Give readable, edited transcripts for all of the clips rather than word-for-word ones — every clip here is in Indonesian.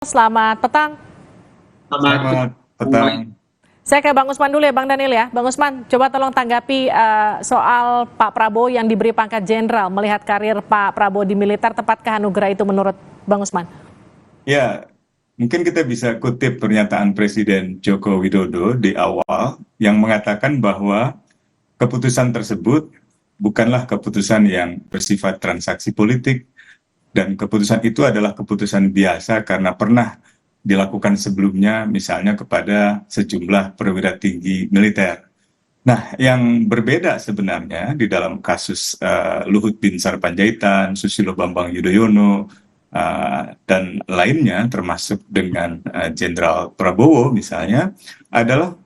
Selamat petang. Selamat petang. Saya ke Bang Usman dulu ya, Bang Daniel ya. Bang Usman, coba tolong tanggapi soal Pak Prabowo yang diberi pangkat jenderal. Melihat karir Pak Prabowo di militer, tepatkah anugerah itu menurut Bang Usman? Ya, mungkin kita bisa kutip pernyataan Presiden Joko Widodo di awal yang mengatakan bahwa keputusan tersebut bukanlah keputusan yang bersifat transaksi politik dan keputusan itu adalah keputusan biasa karena pernah dilakukan sebelumnya misalnya kepada sejumlah perwira tinggi militer. Nah, yang berbeda sebenarnya di dalam kasus Luhut Bin Sarpanjaitan, Susilo Bambang Yudhoyono, dan lainnya termasuk dengan Jenderal Prabowo misalnya, adalah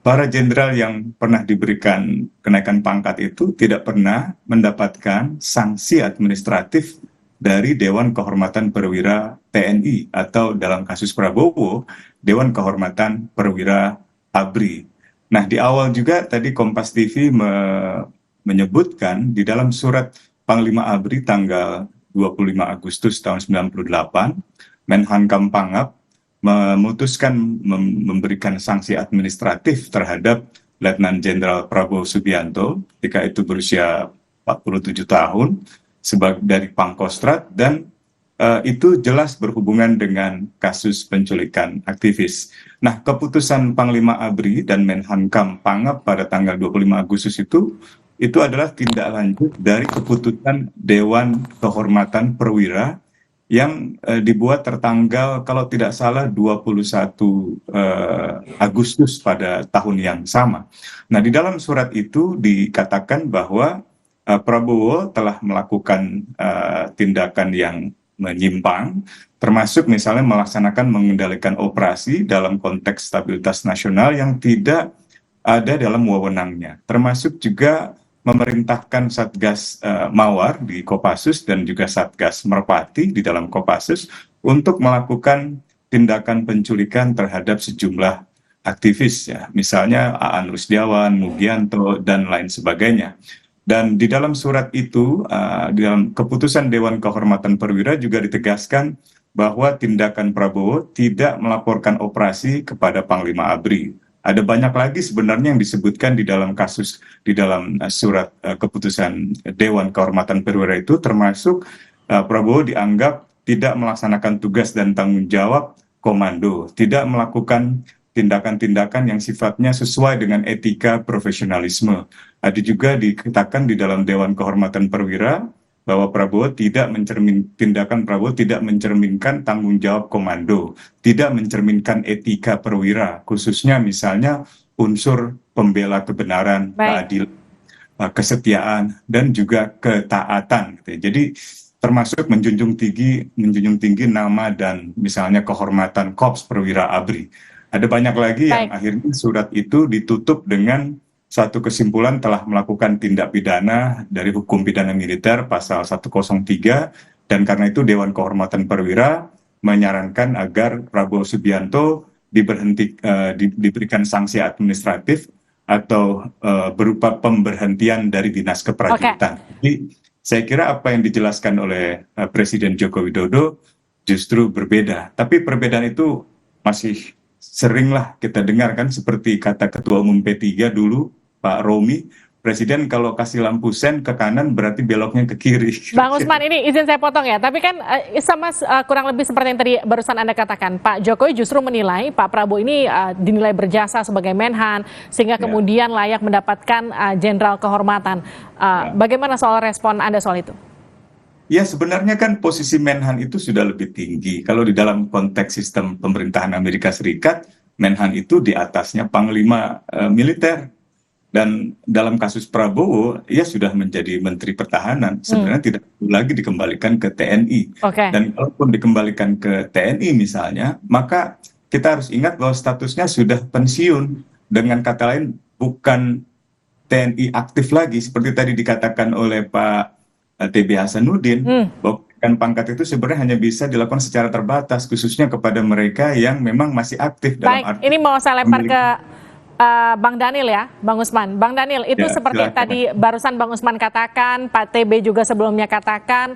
para jenderal yang pernah diberikan kenaikan pangkat itu tidak pernah mendapatkan sanksi administratif dari Dewan Kehormatan Perwira TNI atau dalam kasus Prabowo, Dewan Kehormatan Perwira ABRI. Nah, di awal juga tadi Kompas TV menyebutkan di dalam surat Panglima ABRI tanggal 25 Agustus tahun 98, Menhankam Pangap memutuskan memberikan sanksi administratif terhadap Letnan Jenderal Prabowo Subianto ketika itu berusia 47 tahun dari Pangkostrat dan itu jelas berhubungan dengan kasus penculikan aktivis. Nah, keputusan Panglima ABRI dan Menhankam Pangap pada tanggal 25 Agustus itu adalah tindak lanjut dari keputusan Dewan Kehormatan Perwira yang dibuat tertanggal kalau tidak salah 21 Agustus pada tahun yang sama. Nah, di dalam surat itu dikatakan bahwa Prabowo telah melakukan tindakan yang menyimpang, termasuk misalnya melaksanakan mengendalikan operasi dalam konteks stabilitas nasional yang tidak ada dalam wewenangnya, termasuk juga memerintahkan Satgas Mawar di Kopassus dan juga Satgas Merpati di dalam Kopassus untuk melakukan tindakan penculikan terhadap sejumlah aktivis ya, misalnya Aan Rusdiawan, Mugianto dan lain sebagainya. Dan di dalam surat itu, di dalam keputusan Dewan Kehormatan Perwira juga ditegaskan bahwa tindakan Prabowo tidak melaporkan operasi kepada Panglima ABRI. Ada banyak lagi sebenarnya yang disebutkan di dalam kasus, di dalam surat keputusan Dewan Kehormatan Perwira itu, termasuk Prabowo dianggap tidak melaksanakan tugas dan tanggung jawab komando, tidak melakukan tindakan-tindakan yang sifatnya sesuai dengan etika profesionalisme. Ada juga dikatakan di dalam Dewan Kehormatan Perwira bahwa tindakan Prabowo tidak mencerminkan tanggung jawab komando, tidak mencerminkan etika perwira, khususnya misalnya unsur pembela kebenaran, keadilan, kesetiaan, dan juga ketaatan. Jadi termasuk menjunjung tinggi nama dan misalnya kehormatan Korps Perwira ABRI. Ada banyak lagi yang akhirnya surat itu ditutup dengan satu kesimpulan telah melakukan tindak pidana dari hukum pidana militer pasal 103 dan karena itu Dewan Kehormatan Perwira menyarankan agar Prabowo Subianto diberikan sanksi administratif atau berupa pemberhentian dari dinas keprajuritan. Jadi saya kira apa yang dijelaskan oleh Presiden Joko Widodo justru berbeda. Tapi perbedaan itu masih seringlah kita dengarkan seperti kata Ketua Umum P3 dulu, Pak Romi, Presiden kalau kasih lampu sen ke kanan berarti beloknya ke kiri. Bang Usman, ini izin saya potong ya, tapi kan sama kurang lebih seperti yang tadi barusan Anda katakan, Pak Jokowi justru menilai Pak Prabowo ini dinilai berjasa sebagai Menhan, sehingga kemudian layak mendapatkan jenderal kehormatan. Bagaimana soal respon Anda soal itu? Ya, sebenarnya kan posisi Menhan itu sudah lebih tinggi. Kalau di dalam konteks sistem pemerintahan Amerika Serikat, Menhan itu di atasnya Panglima militer. Dan dalam kasus Prabowo, ia sudah menjadi Menteri Pertahanan. Sebenarnya tidak perlu lagi dikembalikan ke TNI. Dan kalaupun dikembalikan ke TNI misalnya, maka kita harus ingat bahwa statusnya sudah pensiun. Dengan kata lain, bukan TNI aktif lagi. Seperti tadi dikatakan oleh Pak TB Hasanuddin, bahwa pangkat itu sebenarnya hanya bisa dilakukan secara terbatas, khususnya kepada mereka yang memang masih aktif. Baik, ini mau saya lempar ke Bang Daniel ya, Bang Usman. Bang Daniel, itu seperti tadi barusan Bang Usman katakan, Pak TB juga sebelumnya katakan,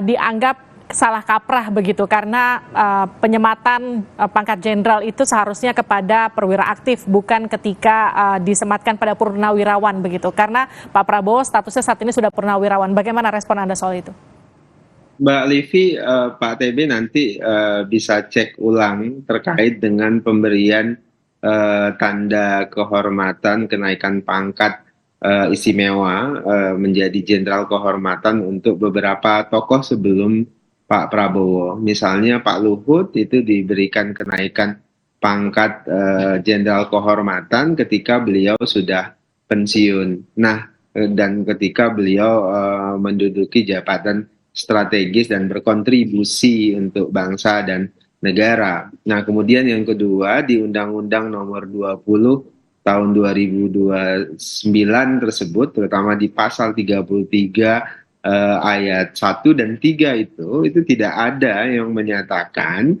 dianggap salah kaprah begitu karena penyematan pangkat jenderal itu seharusnya kepada perwira aktif bukan ketika disematkan pada purnawirawan begitu karena Pak Prabowo statusnya saat ini sudah purnawirawan. Bagaimana respon Anda soal itu? Mbak Livi, Pak TB nanti bisa cek ulang terkait dengan pemberian tanda kehormatan kenaikan pangkat istimewa menjadi jenderal kehormatan untuk beberapa tokoh sebelum Pak Prabowo. Misalnya Pak Luhut itu diberikan kenaikan pangkat jenderal kehormatan ketika beliau sudah pensiun. Nah, dan ketika beliau menduduki jabatan strategis dan berkontribusi untuk bangsa dan negara. Nah, kemudian yang kedua di Undang-Undang Nomor 20 tahun 2029 tersebut, terutama di pasal 33 ayat 1 dan 3 itu tidak ada yang menyatakan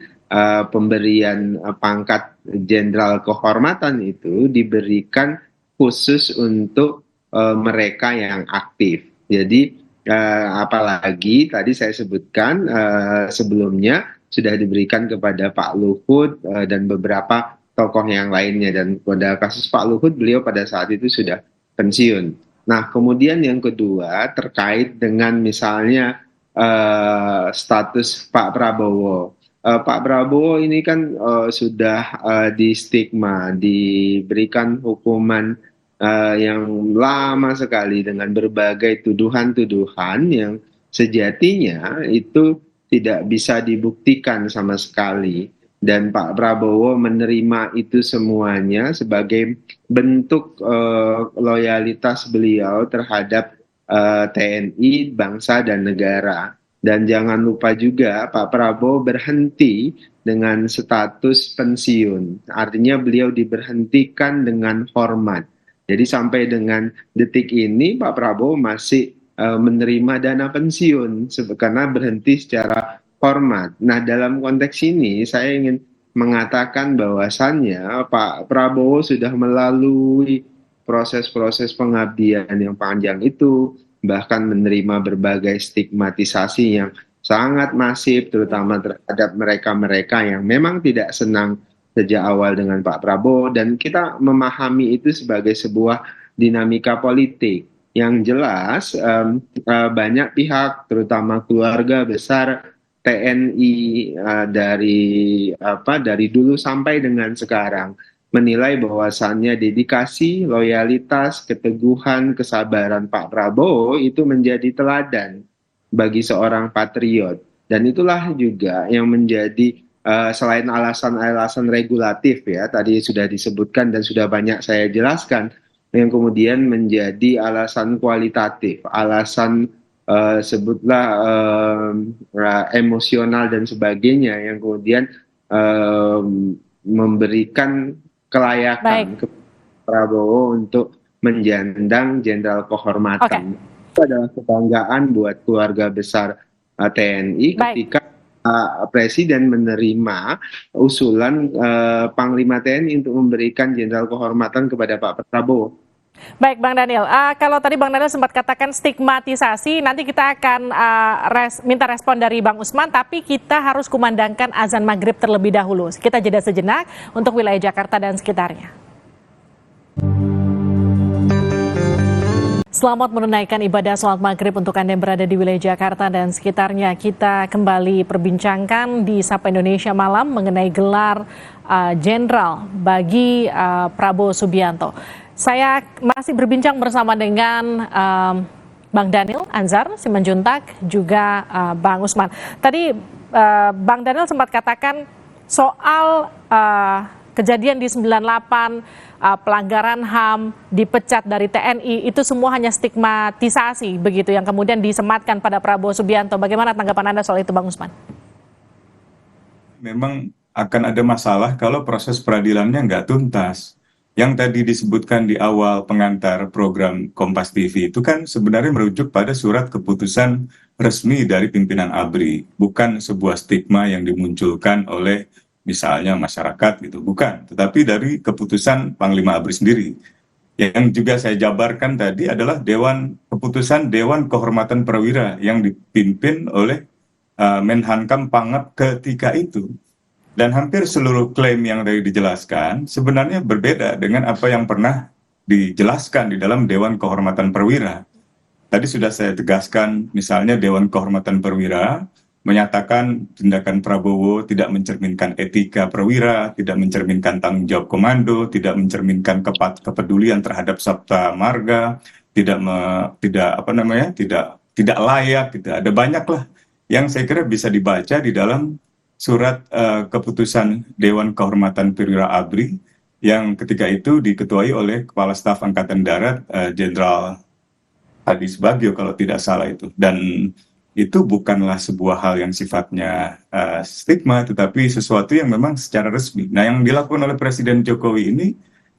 pemberian pangkat jenderal kehormatan itu diberikan khusus untuk mereka yang aktif. Jadi apalagi tadi saya sebutkan sebelumnya sudah diberikan kepada Pak Luhut dan beberapa tokoh yang lainnya, dan pada kasus Pak Luhut beliau pada saat itu sudah pensiun. Nah, kemudian yang kedua terkait dengan misalnya status Pak Prabowo. Pak Prabowo ini kan sudah distigma, diberikan hukuman yang lama sekali dengan berbagai tuduhan-tuduhan yang sejatinya itu tidak bisa dibuktikan sama sekali. Dan Pak Prabowo menerima itu semuanya sebagai bentuk loyalitas beliau terhadap TNI, bangsa dan negara. Dan jangan lupa juga Pak Prabowo berhenti dengan status pensiun. Artinya beliau diberhentikan dengan hormat. Jadi sampai dengan detik ini Pak Prabowo masih menerima dana pensiun karena berhenti secara hormat. Nah, dalam konteks ini saya ingin mengatakan bahwasannya Pak Prabowo sudah melalui proses-proses pengabdian yang panjang itu, bahkan menerima berbagai stigmatisasi yang sangat masif, terutama terhadap mereka-mereka yang memang tidak senang sejak awal dengan Pak Prabowo, dan kita memahami itu sebagai sebuah dinamika politik. Yang jelas banyak pihak, terutama keluarga besar TNI dari dulu sampai dengan sekarang menilai bahwasannya dedikasi, loyalitas, keteguhan, kesabaran Pak Prabowo itu menjadi teladan bagi seorang patriot. Dan itulah juga yang menjadi selain alasan-alasan regulatif ya, tadi sudah disebutkan dan sudah banyak saya jelaskan, yang kemudian menjadi alasan kualitatif, alasan sebutlah emosional dan sebagainya yang kemudian memberikan kelayakan ke Prabowo untuk menjandang jenderal kehormatan. Itu adalah kebanggaan buat keluarga besar TNI ketika Presiden menerima usulan Panglima TNI untuk memberikan jenderal kehormatan kepada Pak Prabowo. Baik, Bang Daniel. Kalau tadi Bang Daniel sempat katakan stigmatisasi, nanti kita akan minta respon dari Bang Usman, tapi kita harus kumandangkan azan maghrib terlebih dahulu. Kita jeda sejenak untuk wilayah Jakarta dan sekitarnya. Selamat menunaikan ibadah sholat maghrib untuk Anda yang berada di wilayah Jakarta dan sekitarnya. Kita kembali perbincangkan di Sapa Indonesia Malam mengenai gelar jenderal bagi Prabowo Subianto. Saya masih berbincang bersama dengan Bang Daniel Anzar Simanjuntak, juga Bang Usman. Tadi Bang Daniel sempat katakan soal kejadian di 98, pelanggaran HAM, dipecat dari TNI, itu semua hanya stigmatisasi begitu yang kemudian disematkan pada Prabowo Subianto. Bagaimana tanggapan Anda soal itu, Bang Usman? Memang akan ada masalah kalau proses peradilannya nggak tuntas. Yang tadi disebutkan di awal pengantar program Kompas TV itu kan sebenarnya merujuk pada surat keputusan resmi dari pimpinan ABRI, bukan sebuah stigma yang dimunculkan oleh misalnya masyarakat gitu, bukan, tetapi dari keputusan Panglima ABRI sendiri. Yang juga saya jabarkan tadi adalah keputusan Dewan Kehormatan Perwira yang dipimpin oleh Menhankam Pangap ketika itu. Dan hampir seluruh klaim yang tadi dijelaskan sebenarnya berbeda dengan apa yang pernah dijelaskan di dalam Dewan Kehormatan Perwira. Tadi sudah saya tegaskan, misalnya Dewan Kehormatan Perwira menyatakan tindakan Prabowo tidak mencerminkan etika perwira, tidak mencerminkan tanggung jawab komando, tidak mencerminkan kepedulian terhadap Sabta Marga, tidak layak, gitu. Ada banyak lah yang saya kira bisa dibaca di dalam surat keputusan Dewan Kehormatan Perwira ABRI yang ketika itu diketuai oleh Kepala Staf Angkatan Darat Jenderal Hadi Subagio kalau tidak salah itu. Dan itu bukanlah sebuah hal yang sifatnya stigma, tetapi sesuatu yang memang secara resmi. Nah, yang dilakukan oleh Presiden Jokowi ini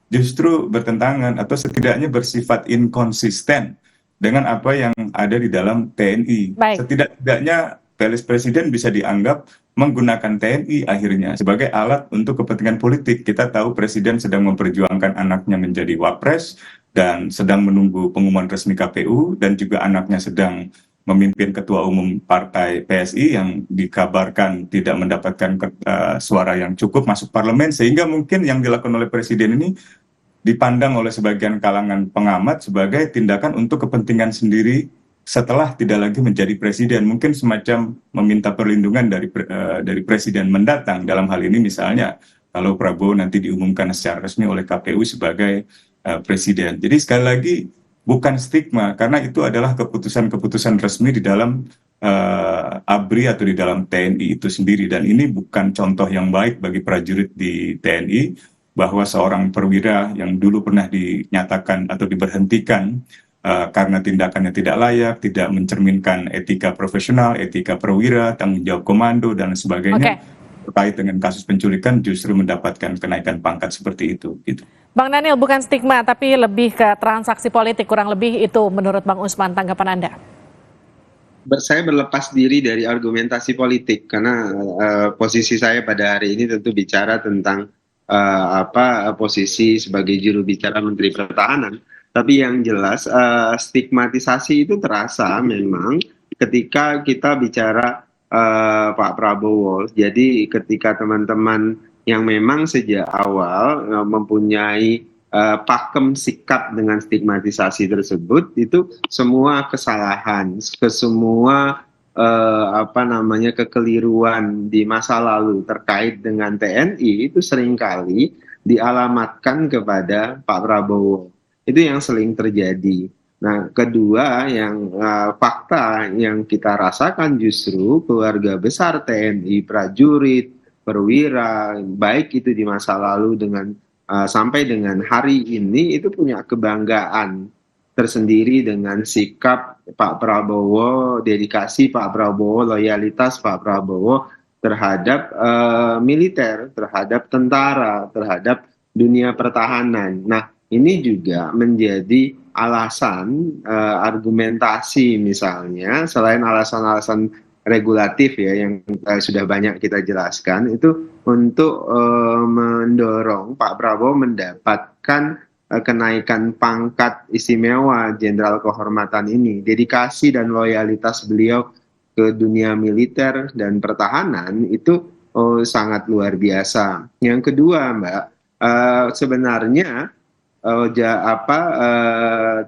justru bertentangan atau setidaknya bersifat inkonsisten dengan apa yang ada di dalam TNI. Baik. Setidak-tidaknya Presiden bisa dianggap menggunakan TNI akhirnya sebagai alat untuk kepentingan politik. Kita tahu Presiden sedang memperjuangkan anaknya menjadi wapres dan sedang menunggu pengumuman resmi KPU, dan juga anaknya sedang memimpin ketua umum partai PSI yang dikabarkan tidak mendapatkan suara yang cukup masuk parlemen, sehingga mungkin yang dilakukan oleh Presiden ini dipandang oleh sebagian kalangan pengamat sebagai tindakan untuk kepentingan sendiri setelah tidak lagi menjadi presiden, mungkin semacam meminta perlindungan dari presiden mendatang. Dalam hal ini misalnya kalau Prabowo nanti diumumkan secara resmi oleh KPU sebagai presiden. Jadi sekali lagi bukan stigma, karena itu adalah keputusan-keputusan resmi di dalam ABRI atau di dalam TNI itu sendiri. Dan ini bukan contoh yang baik bagi prajurit di TNI, bahwa seorang perwira yang dulu pernah dinyatakan atau diberhentikan karena tindakannya tidak layak, tidak mencerminkan etika profesional, etika perwira, tanggung jawab komando, dan sebagainya, terkait dengan kasus penculikan justru mendapatkan kenaikan pangkat seperti itu. Gitu. Bang Daniel, bukan stigma, tapi lebih ke transaksi politik, kurang lebih itu menurut Bang Usman, tanggapan Anda? Saya berlepas diri dari argumentasi politik, karena posisi saya pada hari ini tentu bicara tentang posisi sebagai juru bicara Menteri Pertahanan. Tapi yang jelas stigmatisasi itu terasa memang ketika kita bicara Pak Prabowo. Jadi ketika teman-teman yang memang sejak awal mempunyai pakem sikap dengan stigmatisasi tersebut, itu semua kesalahan, semua kekeliruan di masa lalu terkait dengan TNI itu seringkali dialamatkan kepada Pak Prabowo. Itu yang sering terjadi. Nah, kedua, yang fakta yang kita rasakan justru keluarga besar TNI, prajurit, perwira, baik itu di masa lalu dengan sampai dengan hari ini, itu punya kebanggaan tersendiri dengan sikap Pak Prabowo, dedikasi Pak Prabowo, loyalitas Pak Prabowo terhadap militer, terhadap tentara, terhadap dunia pertahanan. Nah, ini juga menjadi alasan argumentasi, misalnya selain alasan-alasan regulatif ya yang sudah banyak kita jelaskan, itu untuk mendorong Pak Prabowo mendapatkan kenaikan pangkat istimewa Jenderal Kehormatan ini. Dedikasi dan loyalitas beliau ke dunia militer dan pertahanan itu sangat luar biasa. Yang kedua, Mbak, sebenarnya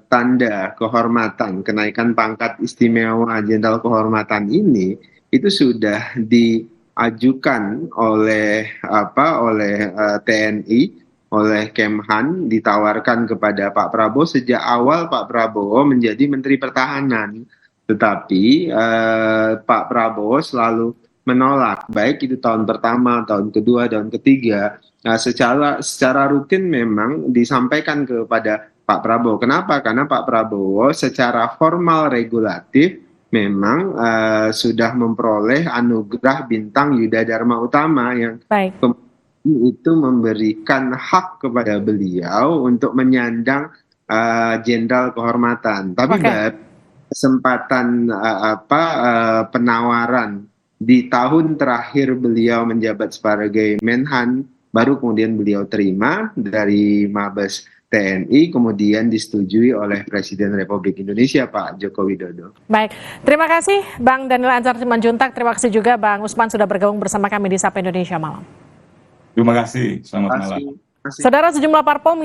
tanda kehormatan, kenaikan pangkat istimewa Jenderal Kehormatan ini itu sudah diajukan oleh TNI, oleh Kemhan, ditawarkan kepada Pak Prabowo sejak awal Pak Prabowo menjadi Menteri Pertahanan. Tetapi Pak Prabowo selalu menolak, baik itu tahun pertama, tahun kedua, tahun ketiga. Nah, secara rutin memang disampaikan kepada Pak Prabowo. Kenapa? Karena Pak Prabowo secara formal regulatif memang sudah memperoleh anugerah bintang Yuda Dharma Utama yang itu memberikan hak kepada beliau untuk menyandang Jenderal Kehormatan. Tapi kesempatan penawaran di tahun terakhir beliau menjabat sebagai Menhan, baru kemudian beliau terima dari Mabes TNI kemudian disetujui oleh Presiden Republik Indonesia Pak Joko Widodo. Baik, terima kasih Bang Daniel Anzar Simanjuntak, terima kasih juga Bang Usman sudah bergabung bersama kami di Sapa Indonesia Malam. Terima kasih, selamat malam. Terima kasih. Saudara, sejumlah parpol